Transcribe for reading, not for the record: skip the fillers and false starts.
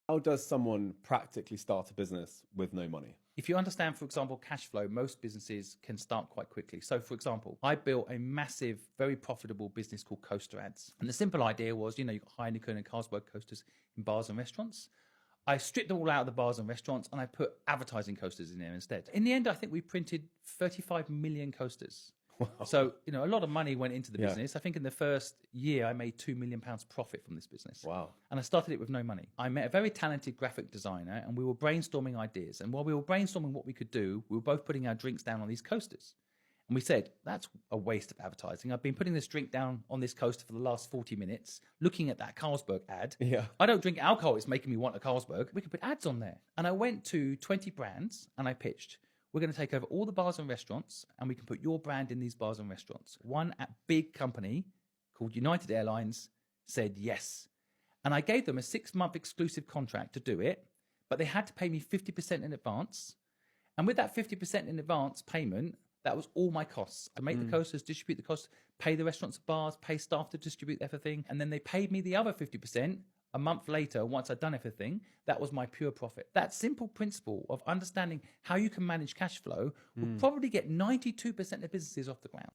How does someone practically start a business with no money? If you understand, for example, cash flow, most businesses can start quite quickly. So, for example, I built a massive, very profitable business called Coaster Ads. And the simple idea was, you've got Heineken and Carlsberg coasters in bars and restaurants. I stripped them all out of the bars and restaurants and I put advertising coasters in there instead. In the end, I think we printed 35 million coasters. Wow. So, a lot of money went into the business. I think in the first year, I made £2 million profit from this business. Wow. And I started it with no money. I met a very talented graphic designer and we were brainstorming ideas. And while we were brainstorming what we could do, we were both putting our drinks down on these coasters. And we said, that's a waste of advertising. I've been putting this drink down on this coaster for the last 40 minutes, looking at that Carlsberg ad. Yeah. I don't drink alcohol. It's making me want a Carlsberg. We could put ads on there. And I went to 20 brands and I pitched, we're going to take over all the bars and restaurants and we can put your brand in these bars and restaurants. One big company called United Airlines said yes. And I gave them a 6-month exclusive contract to do it, but they had to pay me 50% in advance. And with that 50% in advance payment, that was all my costs. To make the coasters, distribute the costs, pay the restaurants, bars, pay staff to distribute everything. And then they paid me the other 50% a month later, once I'd done everything. That was my pure profit. That simple principle of understanding how you can manage cash flow will probably get 92% of businesses off the ground.